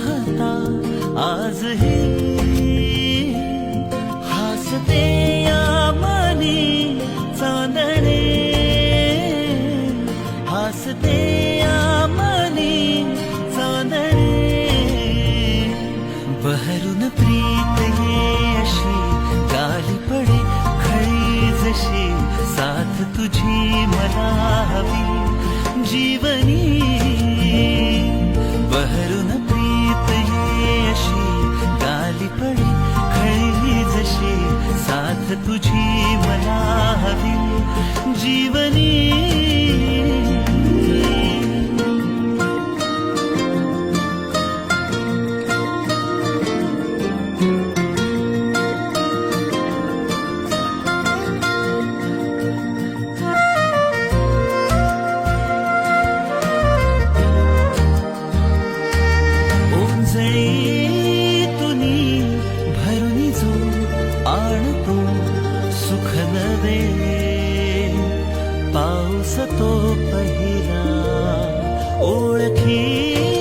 पाहता आजही हसते या मनी चांदणे, हसते या मनी चांदणे. बहरून प्रीत ये अशी गाली पडे खळी जशी, साथ तुझी मला हवी जीवनी. बहरून प्रीत ये अशी गाली पडे खळी जशी, साथ तुझी मला हवी जीवनी. तुनी भरुनी जो आणतो सुख नवे, पाऊस तो पहिला ओळखी